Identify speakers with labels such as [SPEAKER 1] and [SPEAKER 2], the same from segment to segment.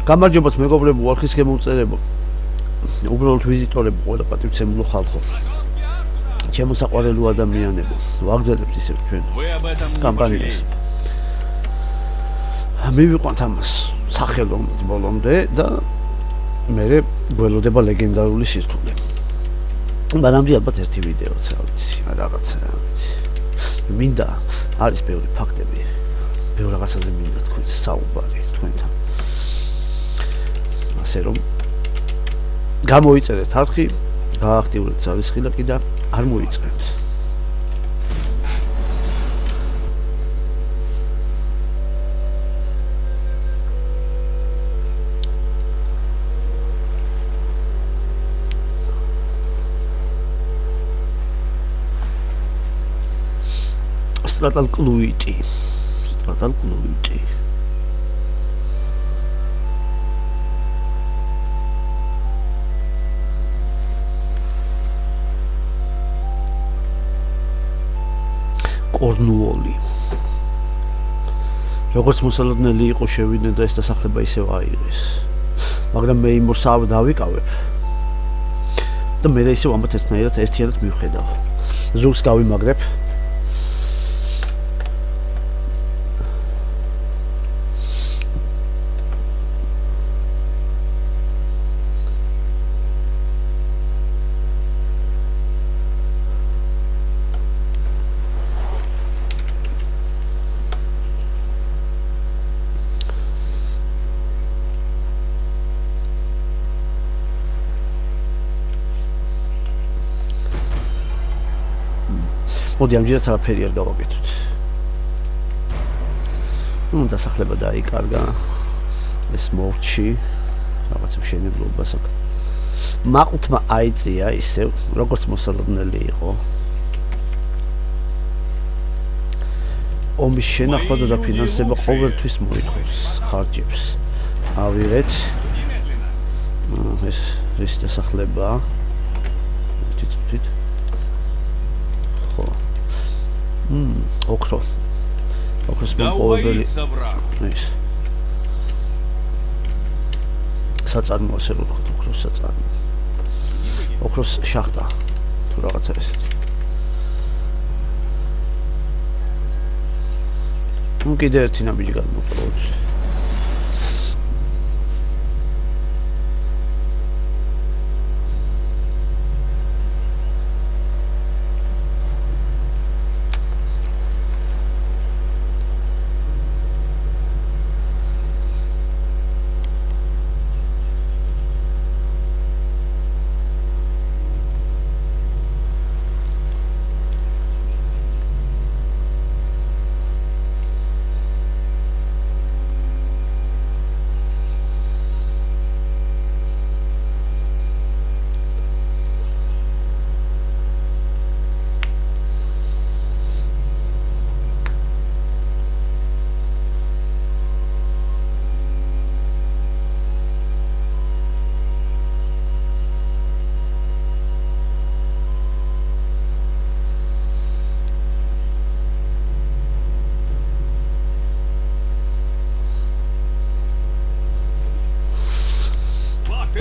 [SPEAKER 1] გამარჯობათ მეგობრებო, არხის გემომწერებო. უბრალოდ ვიზიტორები ყველა პატივცემულო ხალხო. ჩემო საყვარელო ადამიანებო, ვაგზავნებთ ისევ ჩვენ კამპანიას. მივიყვანთ ამას სახელოვნად ბოლომდე და მერე გველოდება ლეგენდარული სირთულე. მანამდე ალბათ ერთი ვიდეოც რა ვიცი, რაღაცა რა ვიცი. მინდა არის ბევრი ფაქტები, ბევრ რაღაცაზე მინდა თქვენ საუბარი თქვენთან. ასე რომ გამოიწერეთ არხი, გააქტიურეთ ძალისხილაკი და არ მოიწყებთ. სტრატალკლუიტი. კორნუოლი. როგორც მოსალოდნელი იყო შევიდნენ და ეს დასახლება ისევ აიღეს. მაგრამ მე იმ ორს დავიკავებ. და მე ისევ ამათ ერთიანად მივხედავ. ზურგს გავიმაგრებ. მოდი ამჯერად არაფერი არ გავაკეთოთ. დასახლება დაიკარგა. ეს მოვჩი რაღაცა მშენებლობას აქ. მაყუთმა აიწია ისევ, როგორც მოსალოდნელი იყო. ომის შენახვა და დაფინანსება ყოველთვის მოითხოვს ხარჯებს. ავიღეთ. ეს დასახლება. ოქროს მომპოვებელი ის საწარმო ასე რომ ვთქვათ, ოქროს საწარმო, ოქროს შახტა თუ რაღაცა ესეთი. კიდე ერთი ნაბიჯი გადმოვყავთ.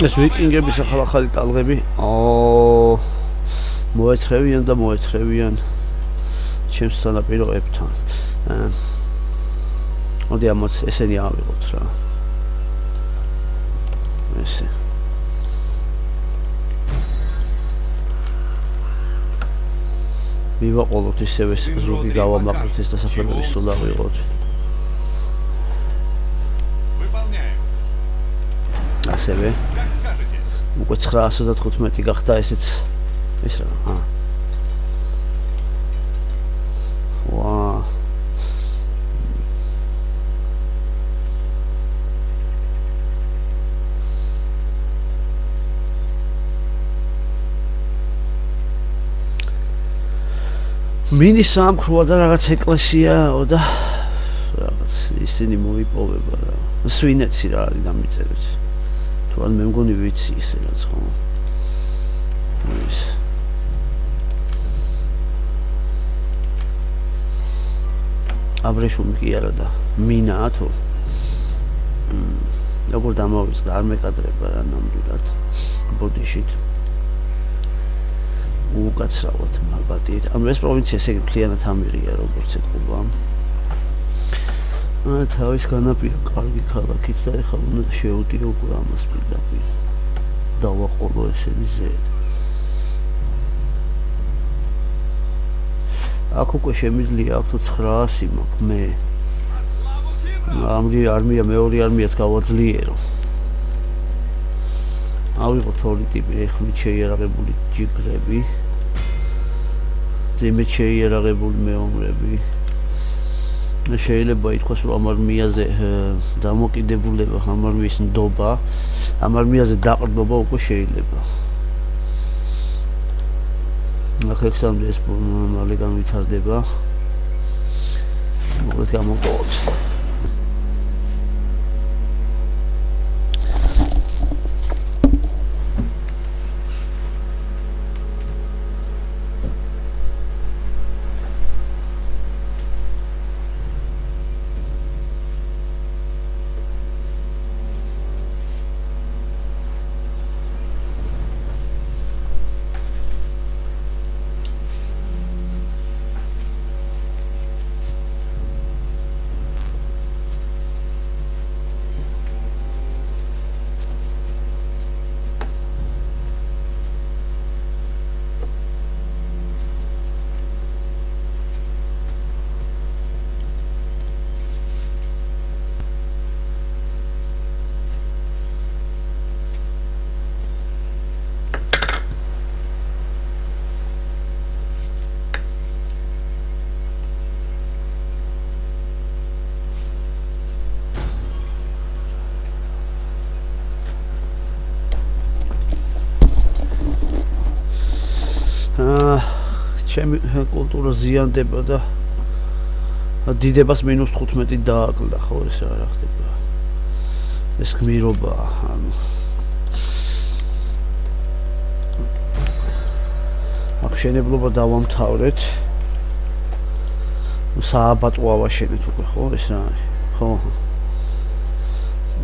[SPEAKER 1] ეს ვიკინგების ახალი ტალღები მოეთრევიან და მოეთრევიან ჩემს სანაპიროებთან. მოდი ამაც ესენი ავიღოთ რა. ესე. მივაყოლოთ ისევ ეს ზოგი გავამაყროთ ეს დასახლებული სულ ავიღოთ. ასევე უკვე 915 გახდა ესეც ეს რა. ვა. მინი სამქროა და რაღაც ეკლესიაო და რაღაც ისინი მოიპოვება რა. სვინეთში რა არის დამიწერეთ. თუ არ მე მგონი ვიცი ისე რაც ხო. ის აბრეშუმი კი არა და მინაა თუ როგორ დამოვიწყდა არ მეკადრება რა ნამდვილად ბოდიშით უკაცრავად მაგათით ანუ ეს პროვინცია ესე იგი მთლიანად ამირია როგორც ეთქობა თავის განაპირა კარგი ქალაქიც და ეხლა უნდა შეუტიო უკვე ამას პირდაპირ დავაყოლო ესენი ზედ აქ უკვე შემიძლია აქ თუ 900 მაქვს მე ამრი არმია მეორე არმიას გავაძლიერო ავიღოთ ორი ტიპი ეხმით შეიარაღებული ჯიგრები ზემეთ შეიარაღებული მეომრები შეიძლება ითქვას რომ ამ არმიაზე დამოკიდებულება ამ არმიის ნდობა ამ არმიაზე დაყრდნობა უკვე შეიძლება აქ ექსამდე ეს მალე განვითარდება მოკლედ გამოვტოვოთ ჩემი კულტურა ზიანდება და დიდებას -15 დააკლდა ხო ეს რა ხდება ეს გმირობა ანუ აღშენებლობა დავამთავრეთ სააბატო ავაშენეთ უკვე ხო ეს რა ხო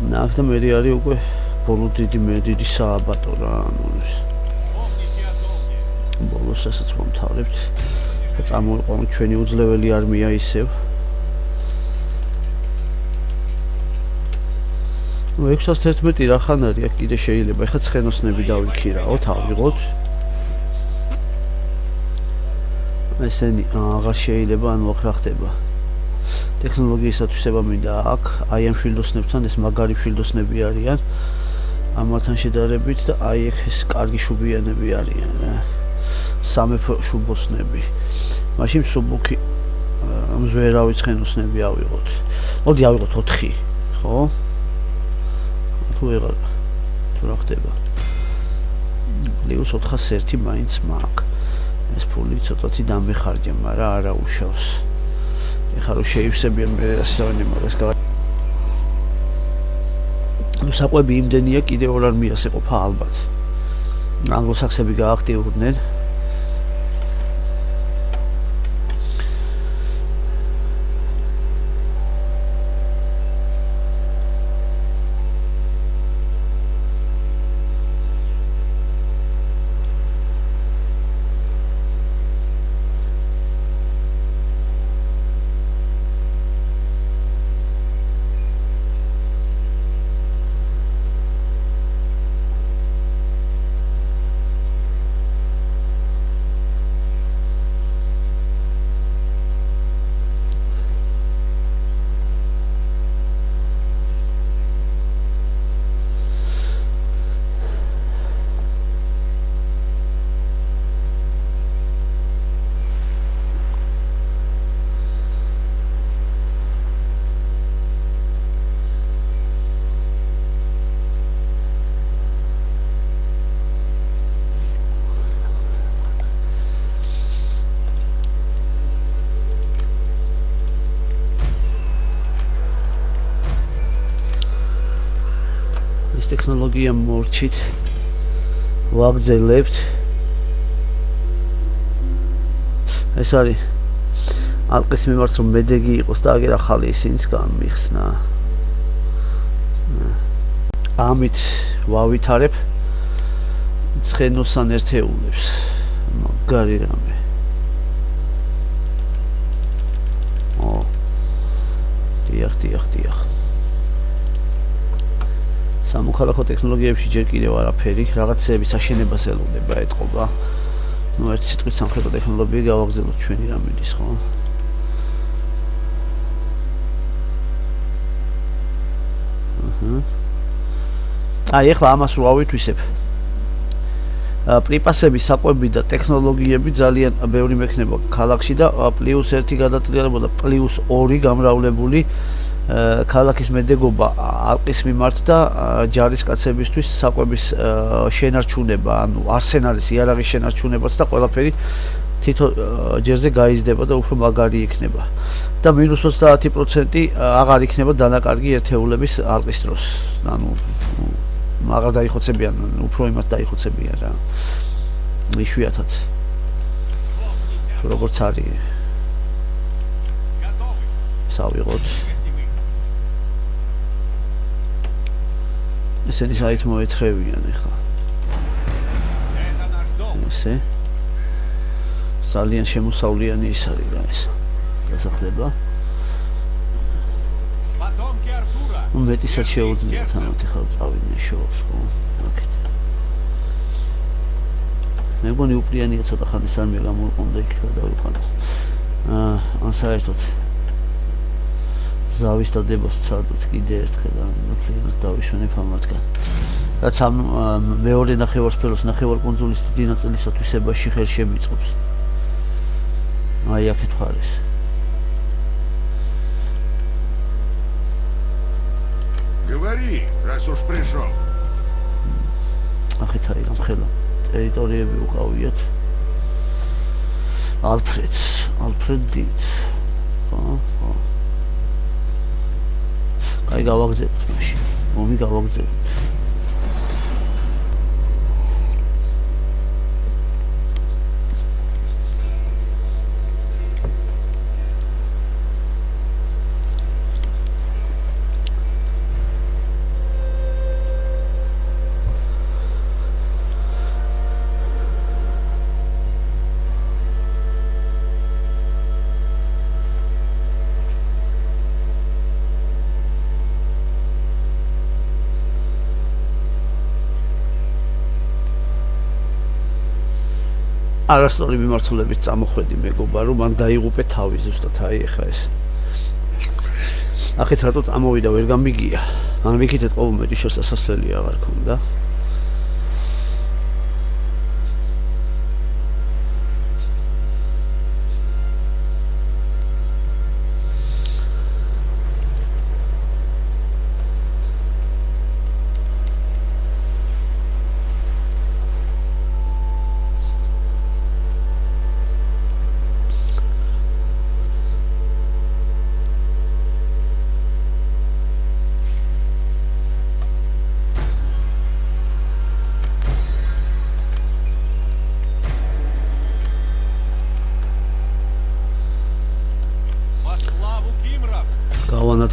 [SPEAKER 1] ნახე მე არის უკვე ბოლო დიდი სააბატო რა ანუ ეს ბოლოს ასაც მომთავრებთ და წამოვიყვანოთ ჩვენი უძლეველი არმია ისევ 611 რახან არის აქ კიდე შეიძლება ეხლა ცხენოსნები დავიქირაოთ ავიღოთ ესენი აღარ შეიძლება ანუ აქ რა ხდება ტექნოლოგიისათვის მინდა აქ აი ამ შვილდოსნებთან ეს მაგარი შვილდოსნები არიან ამათთან შედარებით და აი ეგ ეს კარგი შუბიანები არიან რა სამეფო შუბოსნები მაშინ სუბუქი მზვერავი ცხენოსნები ავიღოთ მოდი ავიღოთ 4 ხო თუ ეგარ თუ რა ხდება ლეუს 401 მაინც მაქვს ეს ფული ცოტათი დამეხარჯა მაგრამ არა უშავს ეხლა რომ შეივსებიან მე ასავენი მაგას ნუ საყვები იმდენია კიდე ორ არმიას ეყოფა ალბათ ანგლოსაქსები გააქტიურდნენ ტექნოლოგია მორჩით ვაგზელებთ ეს არის ალყის მიმართ რომ მედეგი იყოს და აგერ ახალი ისინიც გამიხსნა ამით ვავითარებ ცხენოსან ერთეულებს. მაგარი რამე. დიახ. სამოქალაქო ტექნოლოგიებში ჯერ კიდევ არაფერი, რაღაცეების აშენებას ელოდება ეთყობა. ერთ სიტყვით სამხედრო ტექნოლოგიები გავაგზავნოთ ჩვენი რამედის, ხო? ახლა ამას რო ავითვისებ. პრიპასების საკვები და ტექნოლოგიები ძალიან ბევრი მექნება ქალაქში და +1 გადატრიალება და +2 გამრავლებული ქალაქის მედეგობა ალყის მიმართ და ჯარისკაცებისთვის საკვების შენარჩუნება, ანუ არსენალის იარაღის შენარჩუნებაც და ყველაფერი თითო ჯერზე გაიზრდება და უფრო მაგარი იქნება. და -30% აღარ იქნება დანაკარგი ერთეულების ალყის დროს. ანუ აღარ დაიხოცებიან, უფრო იმათ დაიხოცებიან რა. იშვიათად. როგორც არის. სავიღოთ. ესენი საით მოეთრევიან ახლა. ესე. ძალიან შემოსავლიანი ის არის რა ეს. დასახლება. მეტისაც შეუძლიათ ამათ ახლა წავიდნენ შოუს, ხო? აკეთ. მე მგონი უპრიანია ცოტა ხანის არმია გამოვიყო და იქ გადავიყვანო. ან საერთოდ ზავის დადებას ვცადოთ კიდე ერთხელ და მთლიანად დავიშვენებ ამათგან. რაც ამ მეორე ნახევარსფეროს ნახევარკუნძულის დიდი ნაწილისათვის ებაში ხელ შემიწყობს. აი აქეთ ხარეს.
[SPEAKER 2] Говори, раз уж пришел.
[SPEAKER 1] Ახეთ არის ხელა ტერიტორიები უკავიათ. Alfred Dietz. ხო. კაი გავაგზავნოთ მაშინ. მომი გავაგზავნოთ. არასწორი მიმართულებით წამოხვედი მეგობა, რომ მან დაიღუპე თავი ზუსტად აი ახლა ეს. ახეთ რატო წამოვიდა ვერ გამიგია. ან ვიქით ეთყობა მეტი შესასვლელი აღარ ქონდა.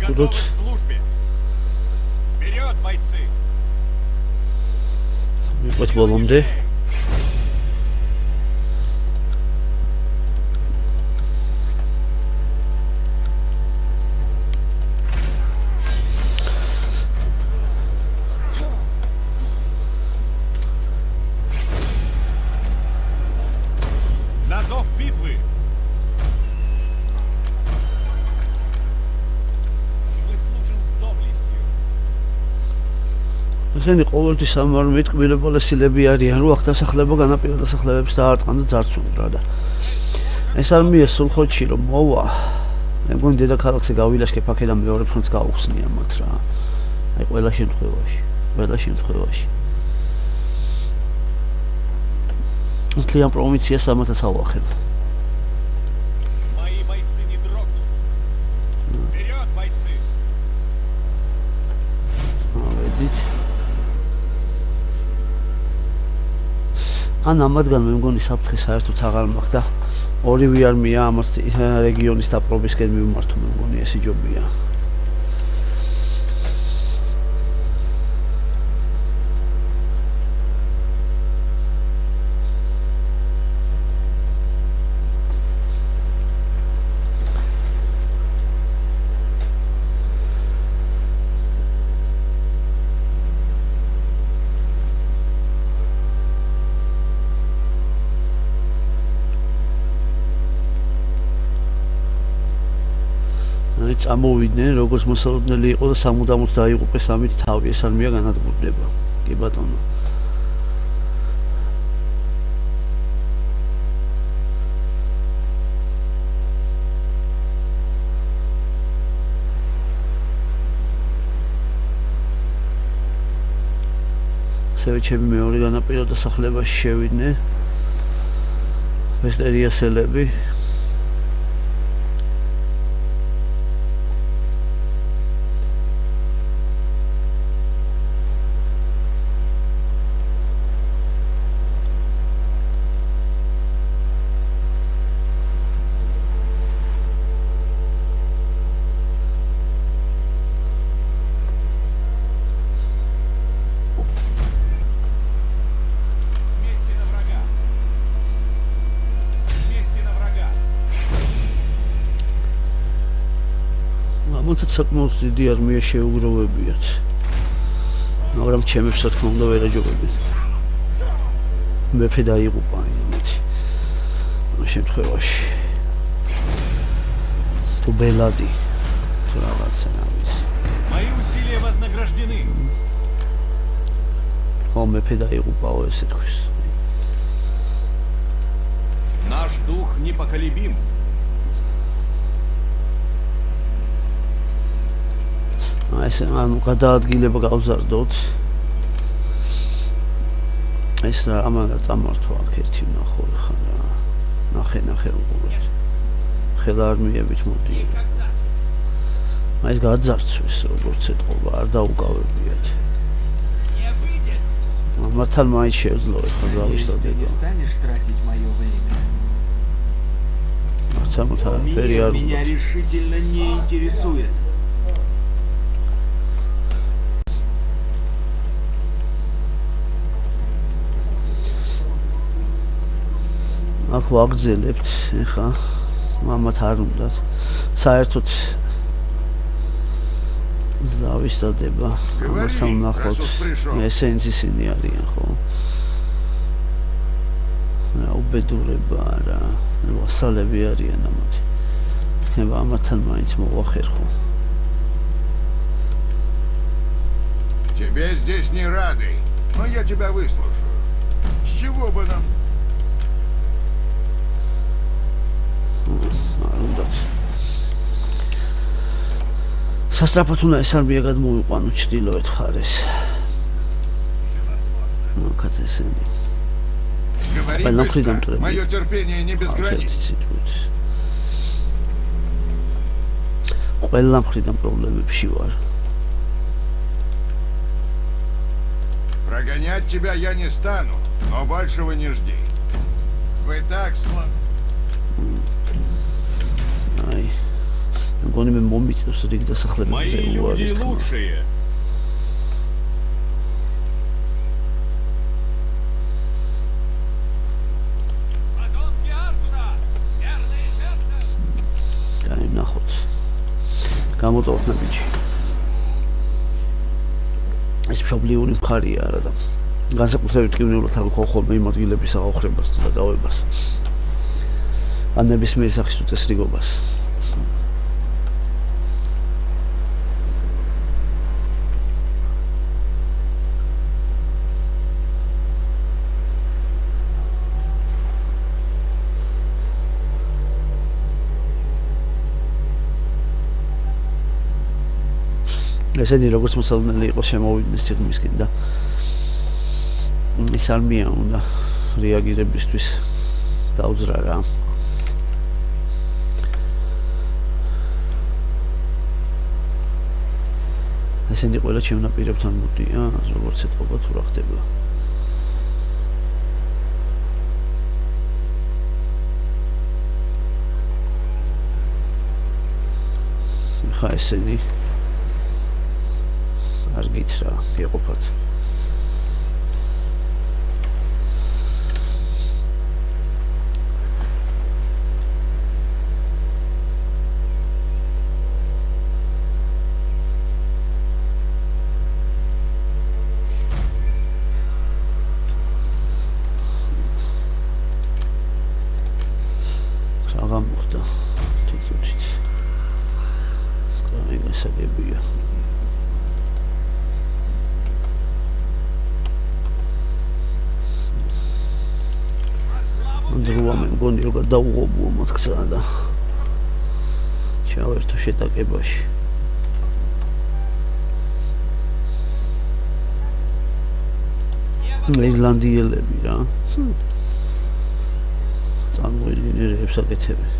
[SPEAKER 1] Готовы к службе. Вперед, бойцы!
[SPEAKER 2] Вот боломды.
[SPEAKER 3] На зов битвы!
[SPEAKER 1] ესენი ყოველთვის სამარმით კბილებოლესილები არიან, რომ აქ დასახლება განაპირა დასახლებებს დაარტყან და ძარცვენ რა და ეს არმია სულხოთში რომ მოვა, მე მგონი დედაქალაქზე გავილაშქებ აქედან მეორე ფრონტს გაუხსნია მათ რა. აი ყველა შემთხვევაში. მთლიან პროვინციას ამათაც ავახებ.
[SPEAKER 3] Мои бойцы не дрогнут. Вперед, бойцы!
[SPEAKER 1] ავედით. ან ამათგან მე მგონი საფრთხე საერთოდ აღარ მაქვს და ორივე არმია ამას რეგიონის დაპყრობისკენ მიმართო, მე მგონი ეს იჯობია. წამოვიდნენ, როგორც მოსალოდნელი იყო და სამუდამოდ დაიღუპეს ამით თავი, ეს არმია განადგურდება. კი ბატონო. ასევე ჩემი მეორე განაპირა დასახლებაში შევიდნენ ვესტერიასელები. ამათაც საკმაოდ დიდი არმია შეუგროვებიათ. მაგრამ ჩემებს რა თქმა უნდა ვერ აჯობებენ. მეფე დაიღუპა იმით. ამ შემთხვევაში თუ ბელადი თუ რაღაცა რა ვიცი.
[SPEAKER 3] Мои усилия вознаграждены.
[SPEAKER 1] მეფე დაიღუპაო ესე თქვის.
[SPEAKER 3] Наш дух непоколебим.
[SPEAKER 1] ეს ანუ გადაადგილება გავზარდოთ. ეს რა ამანა წამართვა აქ ერთი ნახო ხა რა. ნახე უყურეთ. ხელა არმიებით მოდი. ეს გაძარცვეს როგორც ეთყობა, არ დაუკავებიათ. მართალ მაინც შეეძლო ხა გავისწორდება. მართალ ფერი არ
[SPEAKER 4] меня решительно не интересует.
[SPEAKER 1] აქ ვაგზელებთ, ეხა მამათ არ უნდათ. საერთოდ ზავის დადება. ამასთან ნახოთ. ესენსისინი არიან, ხო? რა უბედურება რა. ვასალები არიან ამათი. იქნება ამათთან მაინც მოვახერხო.
[SPEAKER 2] Тебе здесь не рады, но я тебя выслушаю. С чего бы нам?
[SPEAKER 1] სასწრაფოდ უნდა ეს არმია გადმოვიყვანო ჩრდილოეთ მხარეს. კაცესენი.
[SPEAKER 2] Говори
[SPEAKER 1] Больно
[SPEAKER 2] быстро.
[SPEAKER 1] придам,
[SPEAKER 2] Мое терпение не безгранично.
[SPEAKER 1] ყველა მხრიდან პრობლემებში ვარ.
[SPEAKER 2] Прогонять тебя я не стану, но большего не жди. Вы так слабы.
[SPEAKER 1] აი მგონი მე მომიწევს რიგ დასახლებებზე
[SPEAKER 3] Мои люди лучшие. Потомки Артура, верные сердце.
[SPEAKER 1] აი ნახოთ. გამოტოვოთ ნაბიჯი. ეს მშობლიური მხარია რა და განსაკუთრებით ტკივნეულად არ ვქო ხოლმე იმ ადგილების აღხრებას და დავებას. ან ნებისმიერ სახის უწესრიგობას. ესენი როგორც მოსალოდნელი იყო შემოვიდნენ სიღრმისკენ და ეს არმია უნდა რეაგირებისთვის დაუძრა რა. ესენი ყველა ჩემნაპირებთან მოდიან, როგორც ეთყობა თუ რა ხდება. ხა ესენი არ გითხრა, იყოფათ. როა მე მგონი რომ გადაუღობუო მოთქცა და ჩავერთო შეტაკებაში ირლანდიელები რა წარმოიდგინე რებს აკეთებენ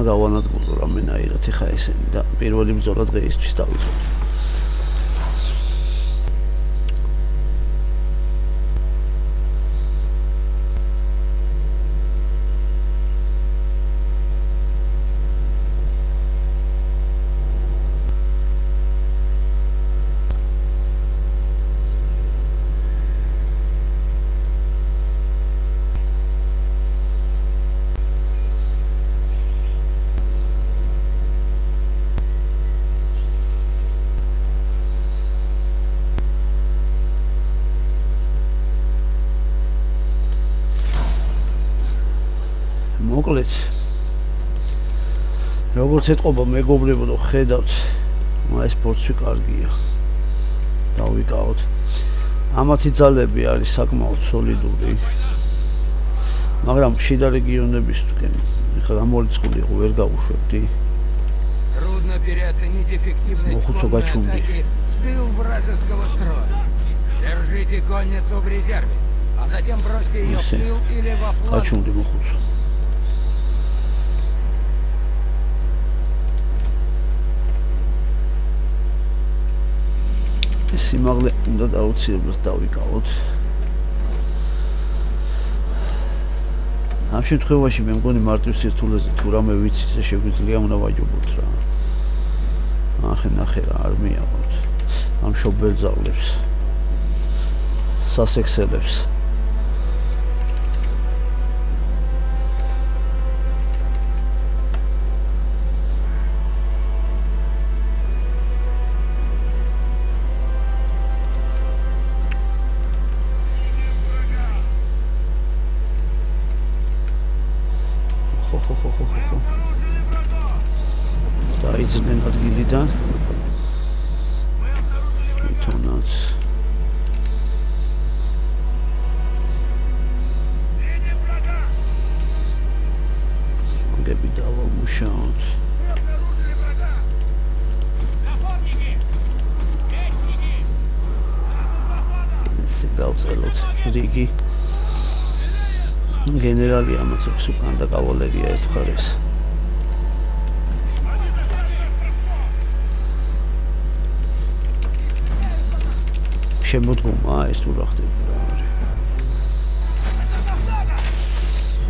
[SPEAKER 1] გავანადგურო რამენაირად ეხა ესენი და პირველი ბრძოლა დღეისთვის დავიწყოთ. მოკლედ როგორც ეთყობა მეგობრებო რომ ხედავთ ეს სპორტში კარგია დავიკავოთ ამათი ძალები არის საკმაოდ სოლიდური მაგრამ შიდა რეგიონებისკენ ეხლა გამორიცხული იყო ვერ გავუშვებდი
[SPEAKER 5] Трудно переоценить эффективность конной атаки в тыл вражеского строя. Держите конницу в резерве, а затем бросьте ее в тыл или во фланг.
[SPEAKER 1] Качунди მოხუცო სიმაღლე უნდა დაუცილებლად დავიკავოთ. ამ შემთხვევაში მე მგონი მარტივ სირთულეზე თუ რამე ვიცით შეგვიძლია უნდა ვაჯობოთ რა. ნახე რა არ მიაყოთ. ამ შობელ ძაღლებს. სასექსელებს. დაიძნენ ადგილიდან თუნდაც გები დავამუშაოთ ესე დავწეროთ რიგი გენერალი ამაც აქვს უკან და კავალერია ერთ მხარეს შემოდგომა ეს თუ რა ხდება რა არის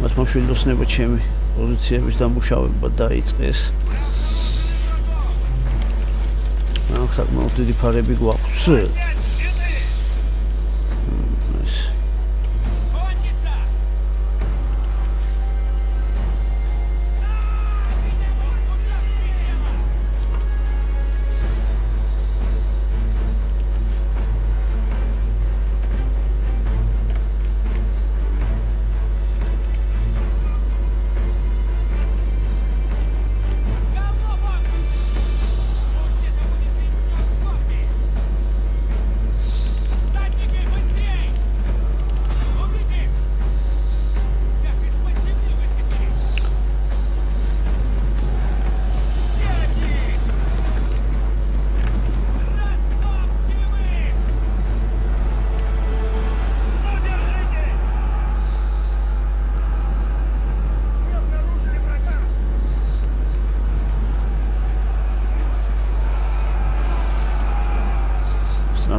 [SPEAKER 1] მას მოშვილდოსნება ჩემი პოზიციების დამუშავება დაიწყეს აქ საკმაოდ დიდი ფარები გვაქვს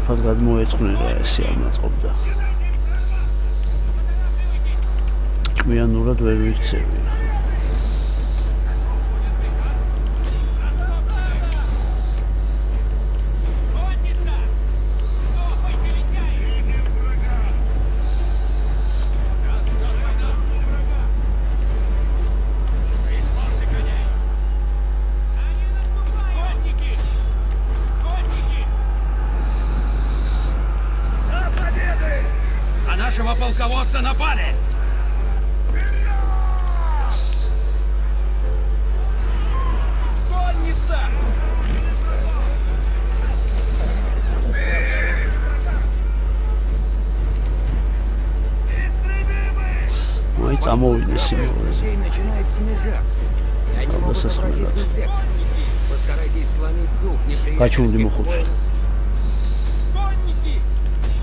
[SPEAKER 1] საფად გადმოეწყნე რა ესე ამაწყობდა ჭკვიანურად ვერ ვიქცევი
[SPEAKER 3] Нашего полководца напали! Двигаться!
[SPEAKER 1] Ой, წამოვიდეს სიმღერაზე.
[SPEAKER 5] Людей начинает снижаться, и они могут обратиться в бегство. Постарайтесь сломить дух
[SPEAKER 1] Качунди
[SPEAKER 5] неприятельских
[SPEAKER 1] мухуц.
[SPEAKER 5] воинов.
[SPEAKER 3] Конники!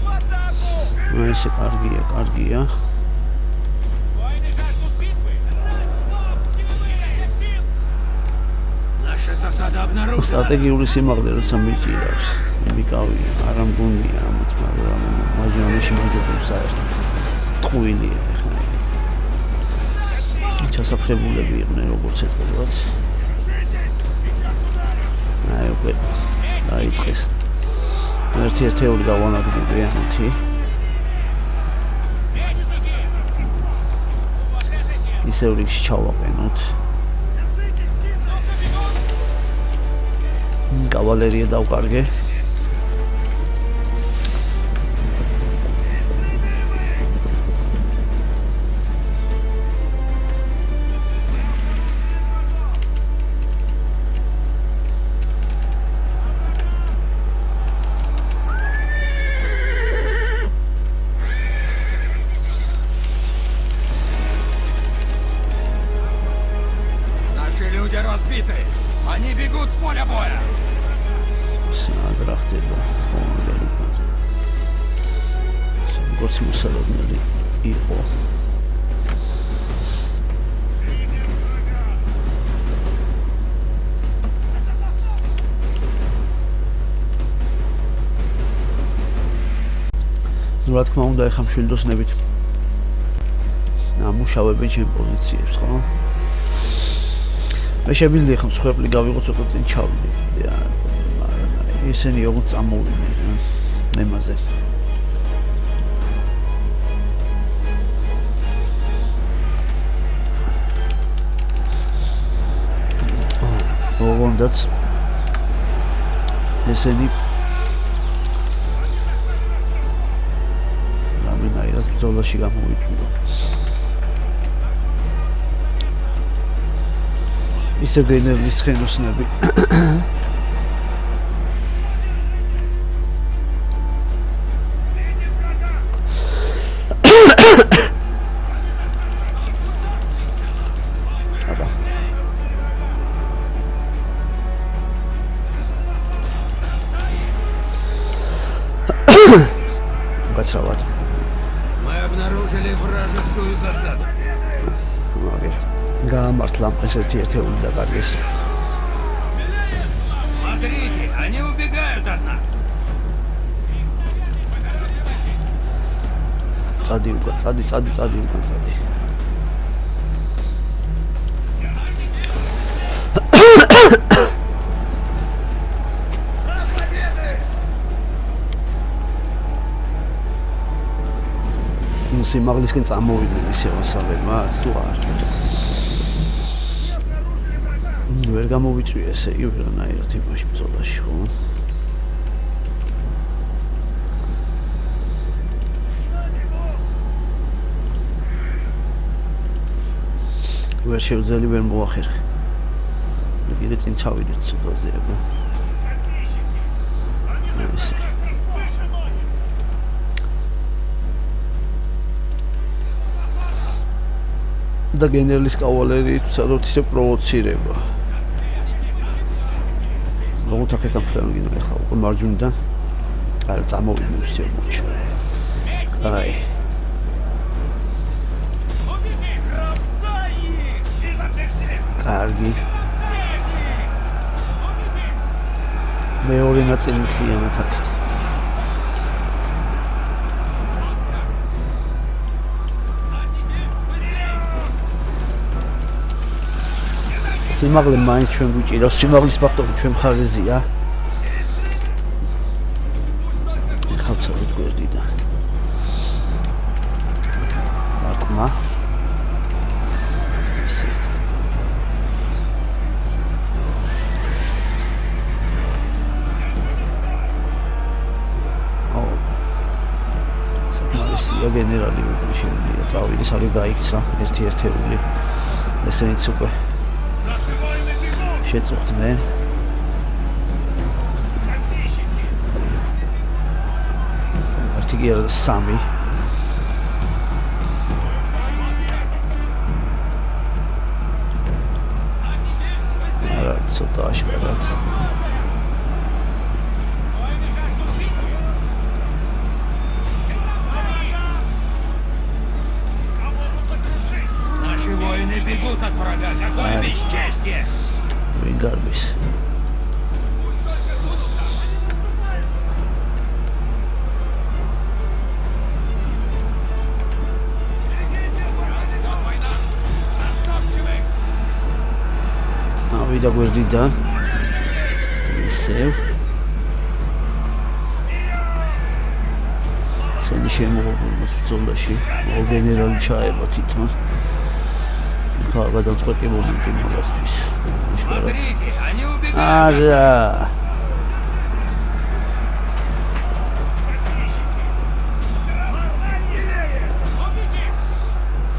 [SPEAKER 3] В атаку!
[SPEAKER 1] ესე კარგია.
[SPEAKER 3] Воины жаждут битвы! Силы изо всех сил!
[SPEAKER 5] Наша засада обнаружена.
[SPEAKER 1] სტრატეგიული სიმაღლე როცა მიჭირავს. მიკავია, არა მგონია ამით, მაგრამ მაჯანაში მაჯობებს საერთოდ. ტყუილია ახლა. ჩასაფრებულები იყვნენ როგორც ეთქობათ. აი უკვე დაიწყეს. ერთ-ერთეული გავანადგურე ამათი. ისევ რიგში ჩავაყენოთ. კავალერია დავკარგე.
[SPEAKER 5] Наши люди разбиты. Они бегут с поля боя.
[SPEAKER 1] რა ხდება ხოლმე როგორც მოსალოდნელი იყო ну რა თქმა უნდა ეხა მშვიდოსნებით ამუშავებენ ჩემ პოზიციებს ხო მე შემიძლია ხომ სხვეპლი გავიღო ცოტა წინ ჩავიდე ისინი როგორ წამოვიდნენ მემაზე ოღონდაც ისინი რამენაირად ბრძოლაში გამოვიჭრა ისე გენერლის ცხენოსნები
[SPEAKER 5] Мы обнаружили вражескую засаду.
[SPEAKER 1] გაამართლა ეს ერთ-ერთეული დაკარგეს.
[SPEAKER 5] Смотрите, они убегают от нас.
[SPEAKER 1] წადი უკან, წადი უკან, წადი. სიმაღლისკენ წამოვიდნენ ისე ვასალებმა, თუ არ. ვერ გამოვიწვია ესე იგი ვერანაირად იმაში ბრძოლაში, ხო? ვერ შევძელი ვერ მოახერხე. კიდე წინ ჩავიდეთ ცუდაზე, აბა. ესე. და გენერლის კავალერიით სადოთ ისე პროვოცირება. როგორ თახეთან ფრანგინო ახლა უკვე მარჯვნიდან არა წამოვიდნენ ისე მოჩა. აი. კარგი. მეორე ნაწილი მთლიანად აქეთ. სიმაღლე მაინც ჩვენ გვიჭირავს, სიმაღლის ფაქტორი ჩვენ მხარეზეა. ხავცავით გვერდიდან. მარტმა. ისე. საკმარისია გენერალი უკვე შემიძლია წავიდეს, არის გაიქცა ერთი-ერთეული. ესენიც უკვე შეწუხდნენ ერთი კი არა 3. არა, ცოტა აშკარად.
[SPEAKER 3] Наши воины бегут от врага. Какое бесчестье!
[SPEAKER 1] ვინ გარბის? ავიდა გვერდიდან. ისევ. სენი შემოგვიყვება ბრძოლაში. გენერალი ჩაება თვითონ. ხა გადაწყვეტი მომენტი მაგასთვის.
[SPEAKER 3] Смотрите, они убегают!
[SPEAKER 1] არა.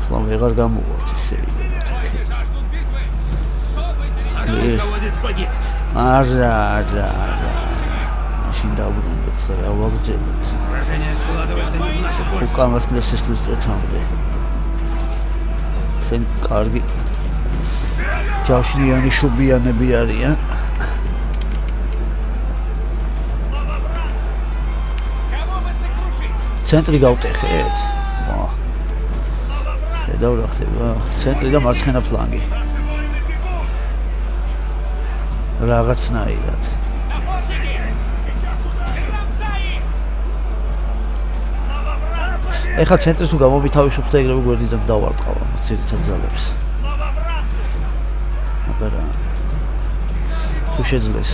[SPEAKER 1] ხლა ვეღარ გამოვართ ისე.
[SPEAKER 3] Жаждут битвы! Наш полководец погиб!
[SPEAKER 1] არა. მაშინ დაუბრუნდეთ რა ვაგრძელებთ.
[SPEAKER 3] Сражение складывается не в нашу пользу.
[SPEAKER 1] უკანასკნელ სისხლის წრეთამდე. სენ კარგი ჯავშნიანი შუბიანები არიან.
[SPEAKER 3] Кого бы сокрушить?
[SPEAKER 1] ცენტრი გავტეხეთ. ვა. შედავ რა ხდება? ცენტრი და მარცხენა ფლანგი. რაღაცნაირად.
[SPEAKER 3] Напортники! Гранца их!
[SPEAKER 1] ეხლა ცენტრი თუ გამომითავისუფლდა და ეგრევე გვერდიდან დავარტყავა ძირითად ძალებს. აბარა. თუ შეძლეს.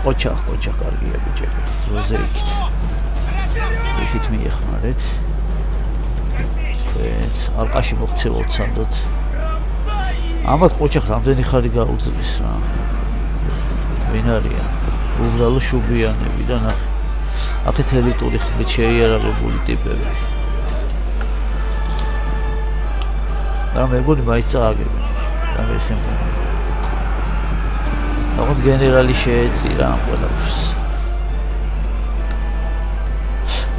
[SPEAKER 1] ოჩახ, კარგია ბიჭები. დროზე იქით. იქით მიეხმარეთ. ალყაში მოქცევოთ სანდოთ. ამათ ოჩახ რამდენი ხარი გაუძლეს რა. ვინ არიან? უბრალო შუბიანები და ნახე. აქეთ ელიტური ხმით შეიარაღებული ტიპები. და მეგონი მაინც წააგებენ. და ესე მგონი. აღოდ გენერალი შეეწირა ამ ყველაფერს.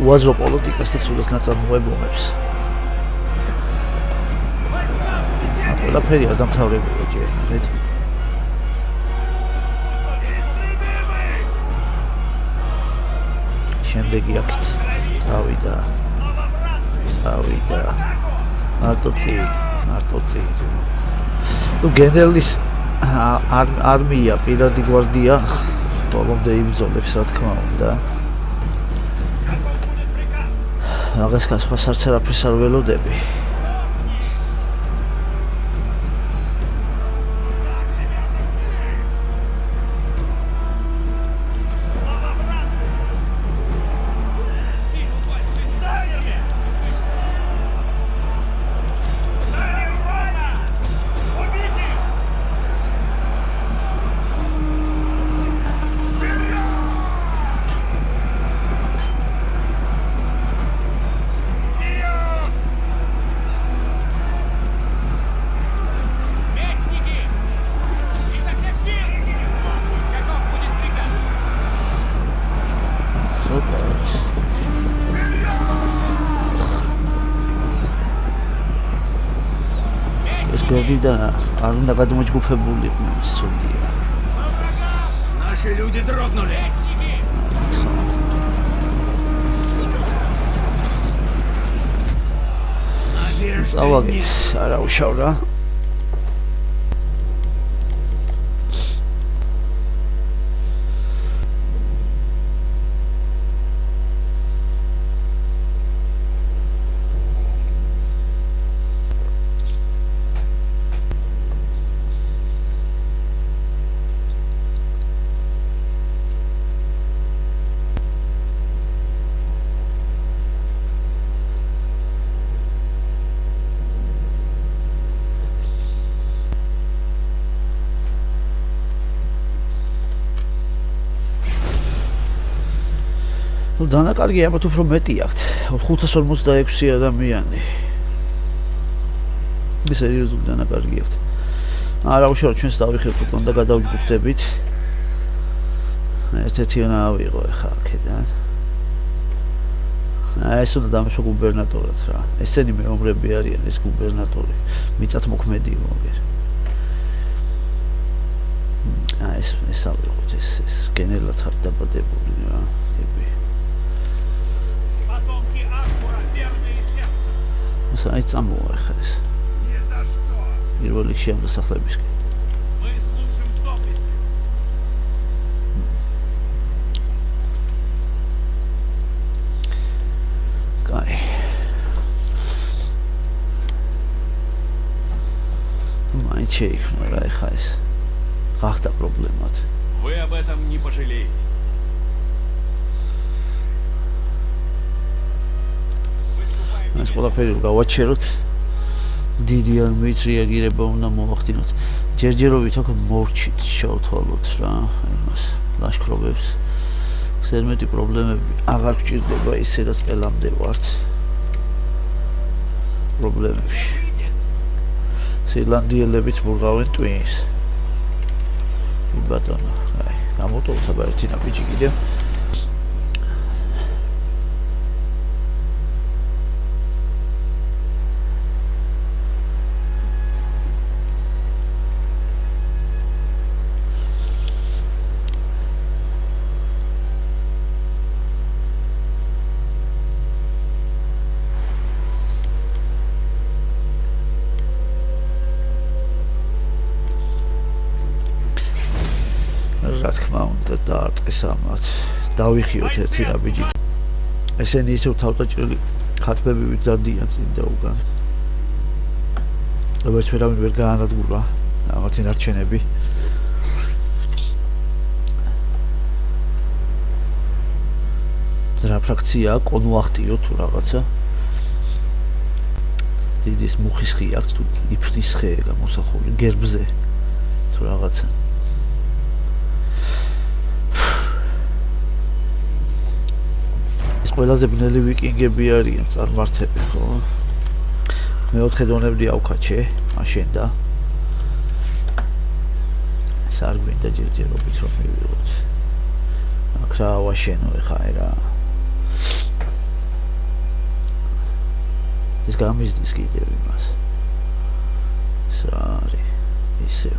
[SPEAKER 1] უაზრო პოლიტიკას და სულას ნაწარმოებებს. ამ ყველაფერი არ დამთავრებულა ჯერ. შემდეგი აქეთ წავიდა. მარტო წი. ნუ გენერლის არმია, პირადი გვარდია ბოლომდე იბრძოლებს რა თქმა უნდა. მაგას სხვა არც არაფერს არ ველოდები.
[SPEAKER 3] Мечники! Изо всех сил! Каков будет приказ?
[SPEAKER 1] Супер. ეს გვერდიდან არ უნდა გადმოჯგუფებულიყვნენ სულია.
[SPEAKER 3] Наши люди дрогнули!
[SPEAKER 1] წავაგეთ, არა უშავრა. Ну, დანაკარგი ამათ უფრო მეტი აქვთ. 546 ადამიანი. ეს სერიოზული დანაკარგი აქვთ. არა უშუალოდ ჩვენს დავიხებთ უკვე და გადავჯგუფდებით. ერთ-ერთი უნდა ავიღო ახლა აქედან. ეს უნდა დამეშვა გუბერნატორად რა. ესენი მეომრები არიან, ეს გუბერნატორი. მიწათ მოქმედი მოგერ. ეს ავიღოთ ეს გენერლად ხარ დაბადებული რა. ები.
[SPEAKER 3] Потомки Аркура, верные сердцем.
[SPEAKER 1] საერთოდ წამოვა ხა ეს.
[SPEAKER 2] Ни за что!
[SPEAKER 1] პირველ რიგში ამ დასახლებისკენ.
[SPEAKER 3] Мы служим с доблестью.
[SPEAKER 1] კაი. მაინც შეიქმნა რა ხა ეს. გახდა პრობლემად.
[SPEAKER 3] Вы об этом не пожалеете. Выступаем
[SPEAKER 1] ეს ყველაფერი გავაჩეროთ. დიდი არმიის რეაგირება უნდა მოახდინოთ. ჯერჯერობით აქ მორჩით შევთვალოთ რა იმას ლაშქრობებს. ზედმეტი პრობლემები აღარ გჭირდება ისე რაც ყველამდე ვართ. პრობლემებში. სილანდიელებიც მურღავენ ტვინს. ბატონო, აი, გამოტოვოთ აბა ერთი ნაბიჯი კიდევ. რა თქმა უნდა დაარტყეს ამათ. დავიხიოთ ერთი ნაბიჯი. ესენი ისევ თავდაჭრილი ხატბები ვიძადიან წინ და უკან. როგორც ვერავინ ვერ გაანადგურა ამათი ნარჩენები. რა ფრაქცია კონუახტიო თუ რაღაცა. დიდის მუხის ხი აქვს თუ იფნის ხე გამოსახული გერბზე თუ რაღაცა. ყველაზე ბნელი ვიკინგები არიან წარმართები ხო? მეოთხე დონემდე ავკაჩე, აშენდა. ეს არ გვინდა ჯერჯერობით რომ მივიღოთ. აქ რა ვაშენო ეხა რა. ეს გამიზდის კიდევ იმას. ეს რა არის? ისევ.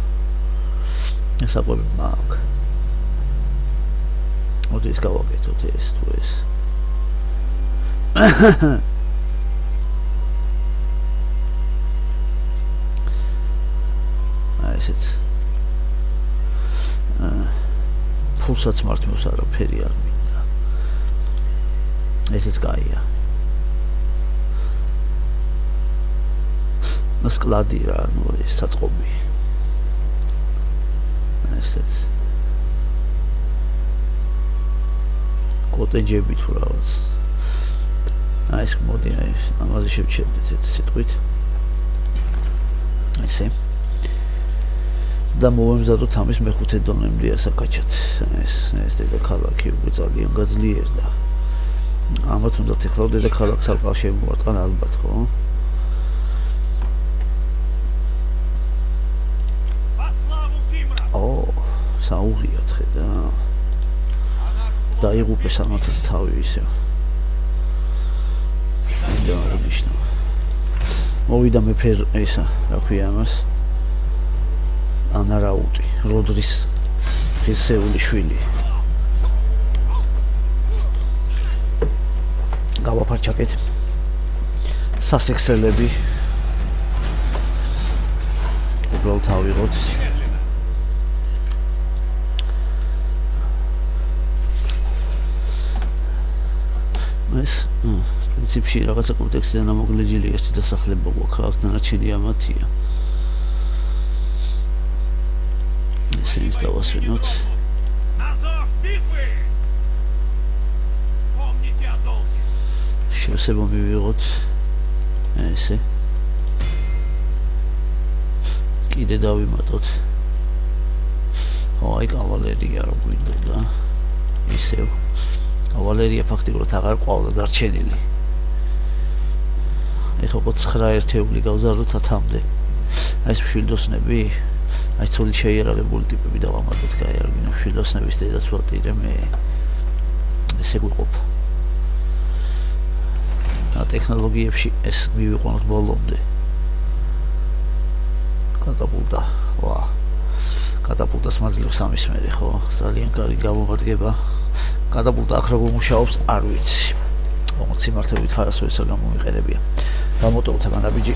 [SPEAKER 1] ეს აყვები მაგ. მოდი ეს გავაკეთოთ ეს თუ ეს. ესეც ფულსაც მართავს არაფერი არ მინდა. ესეც კაია. სკლადი რა, ნუ ეს საწყობი. ესეც კოტეჯები თუ რაღაც. ეს მოდი ამაზე შევჩერდეთ ეს სიტყვით. ესე და მოვემზადოთ ამის მეხუთე დონემდე ასაკაჩად. ეს დედაქალაქი უკვე ძალიან გაძლიერდა. ამათ უნდა ეხლა დედაქალაქს ალყა შემოვარტყან ალბათ ხო?
[SPEAKER 3] Во славу Кимра!
[SPEAKER 1] ო, საუღიათ ხედა. დაიღუპეს ამათაც თავი ისე. მოვიდა მეფე ისა, რა ქვია ამას? ანარაუტი, როდრის ღირსეული შვილი. გავაფარჩაკეთ. სასექსელები. უბრალოდ ავიღოთ. ეს პრინციპში რაღაცა კონტექსტიდან ამოგლეჯილი ერთი დასახლება გვაქვს, აქ დანარჩენი ამათია. ესეც დავასვენოთ.
[SPEAKER 3] На зов битвы! Помните о долге!
[SPEAKER 1] შევსება მივიღოთ ესე. კიდე დავიმატოთ. აი კავალერია რო გვინდოდა. ისევ. კავალერია ფაქტიურად აღარ ყავდა დარჩენილი. ეხლა 9 ერთეული გავზარდოთ 10-მდე. ეს მშვილდოსნები, აი ცოლი შეიარაღებული ტიპები დავამატოთ, კაი არ გინდა მშვილდოსნების დედაც ვატირე მე. ესე გვიყოფ. ტექნოლოგიებში ეს მივიყვანოთ ბოლომდე. კატაპულტა. ვა. კატაპულტას მაძლევს ამის მერე, ხო? ძალიან კარგი გამომადგება. კატაპულტა აქ როგორ მუშაობს, არ ვიცი. თუმცა სიმართლე ვითხარ, ასოეცა გამომიყენებია. გამოტოვოთ ამანაბიჯი.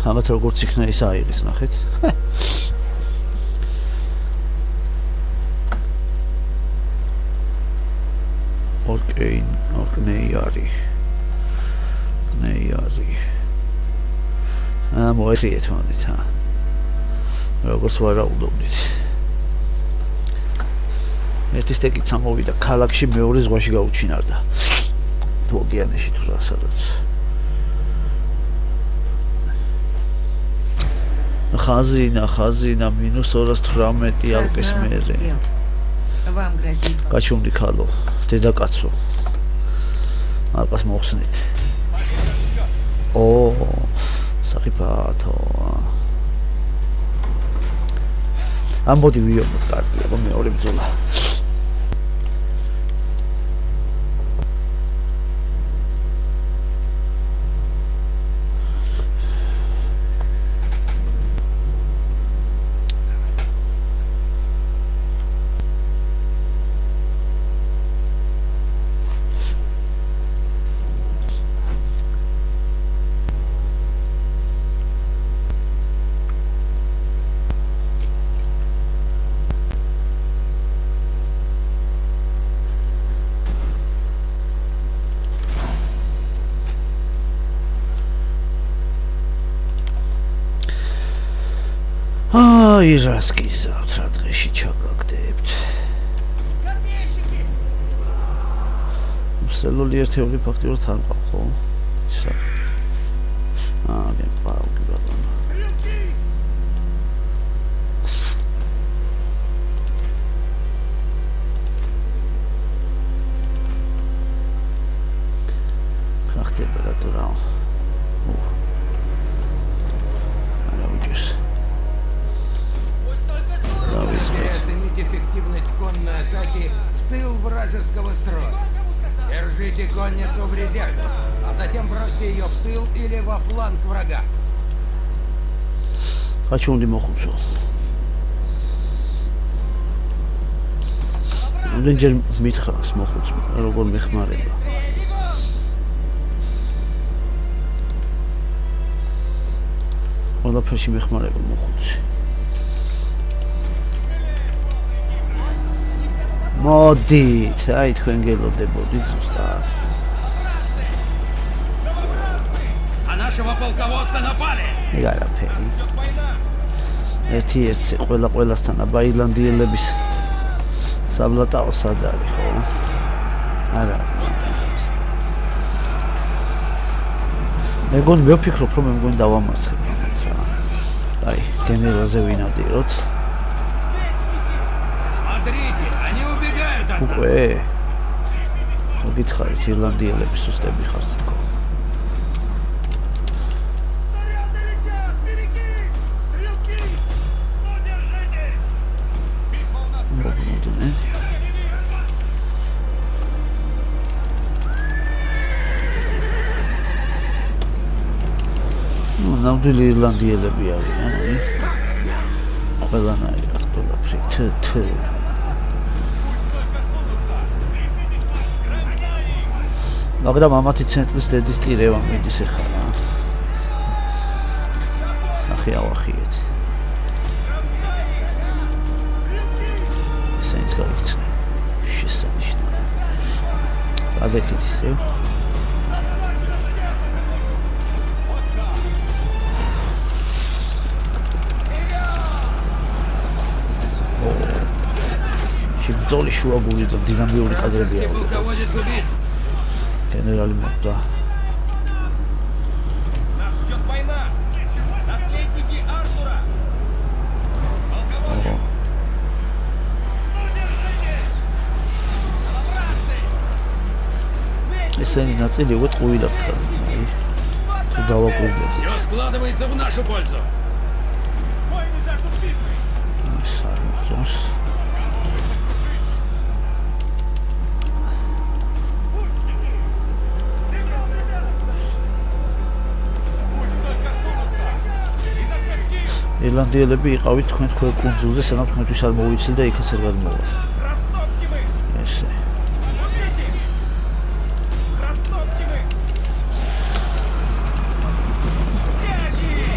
[SPEAKER 1] ამათ როგორც იქნა ის აიღეს, ნახეთ. ორკნეიარი. მოეწიეთ მონით, როგორც ვარაუდობდით. ერთი სტეკით სამოვიდა ქალაქში, მეორე ზღვაში გაუჩინარდა. თუ ოკეანეში თუ რა სადაც. ხაზინა -218 ალპის მეზე.
[SPEAKER 6] Вам грозит.
[SPEAKER 1] გაჩუმდი ქალო, დედაკაცო. ალპას მოხსნით. საფათო. ამბოდი ვიობთ კარგი, აბა მეორე ბრძოლა. რას გიზავთ რა დღეში ჩაგაგდებთ. სელოლი ერთეული ფაქტიურად არ ყავ, ხო? გემპაუგი ბატონო. температура.
[SPEAKER 5] Оцените эффективность конной атаки в тыл вражеского строя. Держите конницу в резерве, а затем бросьте ее в тыл или во фланг врага.
[SPEAKER 1] Хочу он дымохуцу. Рейнджер მითხრას მოხუც როგორ მეხმარება. ყველაფერში მეხმარება მოხუცი. მოდით, აი თქვენ გელოდებოდით ზუსტად.
[SPEAKER 3] А нашего полководца напали.
[SPEAKER 1] გარაფერი. ერთი-ერთი ყველასთან აბა ირლანდიელების საბლატაო სად არის ხო? არა. მეგონი ვფიქრობ რომ მე მგონი დავამარცხებ რა. აი, გენერალზე ვინადიროთ.
[SPEAKER 3] Смотрите, они убегают от нас.
[SPEAKER 1] უკვე ხო გითხარით ირლანდიელების სუსტები ხართ თქო. ნამდვილი ირლანდიელები არიან, ყველანაირად ყველაფერი თთ. მაგრამ ამათი ცენტრის დედის ტირევა მიდის ახლა. სახე ავახიეთ. სენს გაიქცე. შესანიშნავი. ადექით ისე. ბრძოლის შუაგული და დინამიური კადრებია.
[SPEAKER 5] Вражеский полководец убит.
[SPEAKER 1] გენერალი მოკვდა.
[SPEAKER 3] Нас ждет война! Наследники Артура! Полководец!
[SPEAKER 1] ესენი ნაწილი უკვე ტყუილად ხარ. თუ დავაკვირდეთ.
[SPEAKER 5] Все складывается в нашу пользу.
[SPEAKER 3] Воины жаждут битвы!
[SPEAKER 1] სარწოს.
[SPEAKER 3] Пусть только сунутся! Изо всех сил!
[SPEAKER 1] ირლანდიელები იყავით თქვენ კუნძულზე, სანამ თქვენთვის არ მოვიცილ და იქაც არ გადმოვართ.
[SPEAKER 3] Растопчем их!
[SPEAKER 1] ესე.
[SPEAKER 3] Убить их! Растопчем их! Взять их!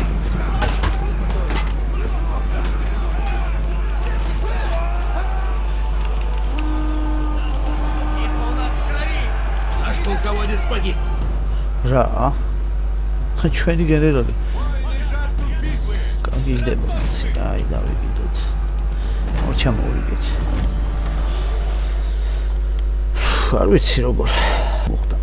[SPEAKER 5] Наш полководец погиб.
[SPEAKER 1] რა? ჩვენი გენერალი
[SPEAKER 3] Воины жаждут битвы!
[SPEAKER 1] გაგიჟდება. აი, დავიგიდოთ. ორჩა მოვიგეთ. არ ვიცი როგორ მოხდა.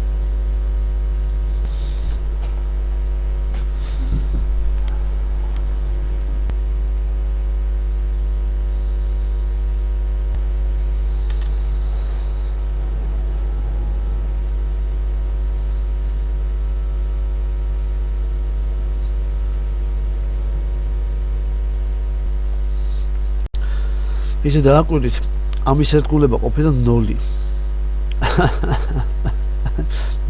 [SPEAKER 1] ისე დააკვირდით, ამის ერთგულება ყოფილა 0.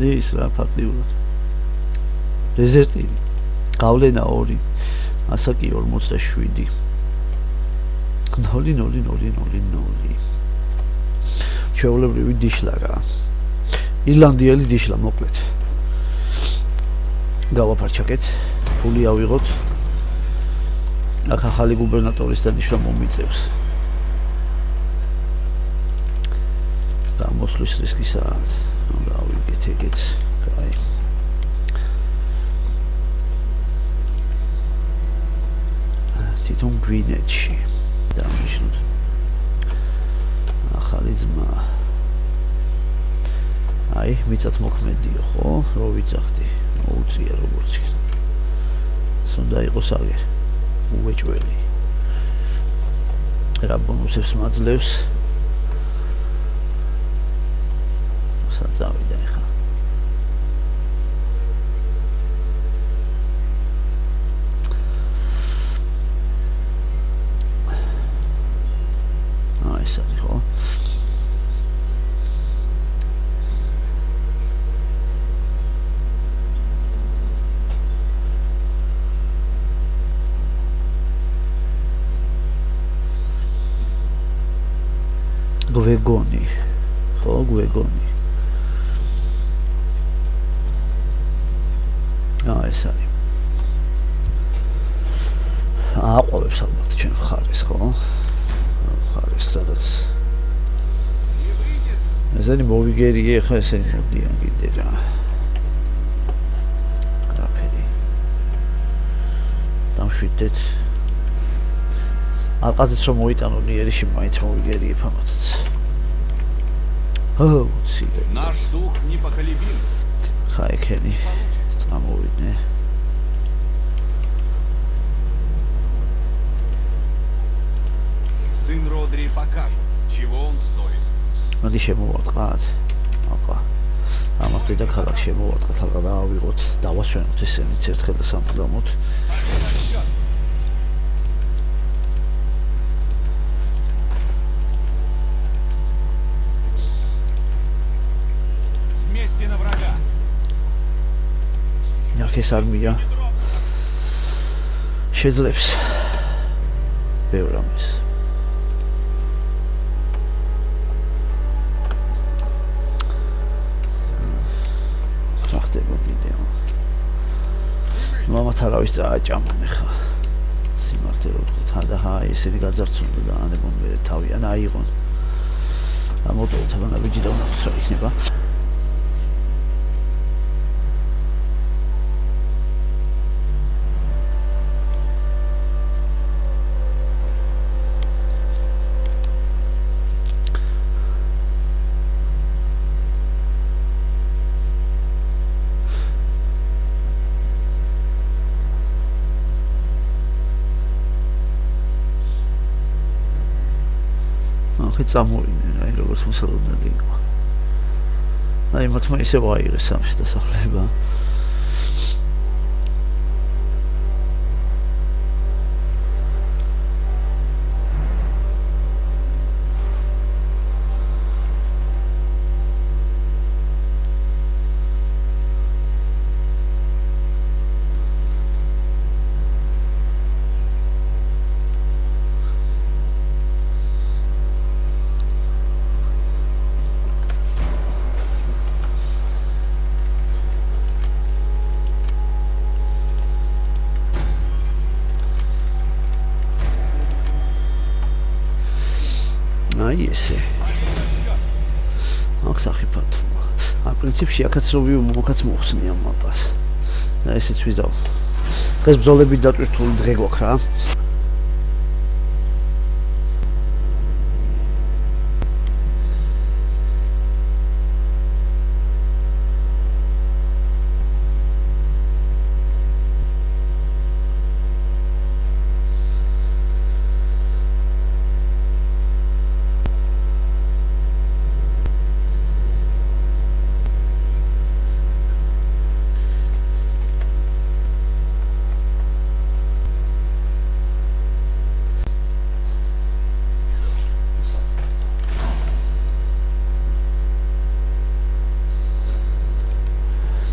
[SPEAKER 1] ის რა ფაქტიურად. რეზერტი. გავლენა 2. ასაკი 47. 0. ჩვეულებრივი დიშლა რა. ირლანდიელი დიშლა მოკლედ. გავაფარჩაკეთ, ფული ავიღოთ. აქ ახალი გუბერნატორის დანიშვნა მომიწევს. გამოსვლის რისკისა. დავიგეთ ეგეც. კაი. თვითონ გვინეთში დამიშნოთ. ახალი ძმა. აი, მიწათ მოქმედიო, ხო? რო ვიცახდი. მოუწია როგორც იქ. სუნდა იყოს აგერ. უეჭველი. რა ბონუსებს მაძლევს? საწავიდა ხა. აი, ეს არის ხო? გვეგონი. ხო, გვეგონი. ეს არის. აყვავებს ალბათ ჩვენ ხარეს, ხო? ხარეს სადაც. ესენი მოვიგერიე, ხა ესენი მოდიან კიდე რა. რაფერი. დამშვიდეთ. ალყაზეც რომ მოიტანო ნიერიში მაინც მოვიგერიებ ამათაც. ციგე.
[SPEAKER 3] Наш дух непоколебим.
[SPEAKER 1] ხა ეკენი. წამოვიდნე.
[SPEAKER 3] Сын Родри покажет, чего он стоит.
[SPEAKER 1] მოდი შემოვარტყათ. აბა. ამათ დედაქალაქ შემოვარტყათ, ალბათ დავავიღოთ, დავასვენოთ ესენიც ერთხელ და სამუდამოდ.
[SPEAKER 3] Вместе на врага.
[SPEAKER 1] აქ ეს არმია შეძლებს ბევრ ამას. ხახდება კიდე. მამათ არავის წააჭამონ ხა. სიმართლე რო ვთქვა და ესენი გაძარცულდა და ანებონ მე თავიან აიღონ. ამოტოვოთ აღარ ბიჭი და უნდა რა იქნება. ახლა წამოვიდნენ აი როგორც მოსალოდნელი იყო აი მათმა ისევ აიღეს სამში დასახლება აი ესე აქ სახიფათო პრინციპში აქაც რო მოკაც მოხსნია მაპას და ესეც ვიზავ დღეს ბრძოლები დატვირთული დღე გვაქვს რა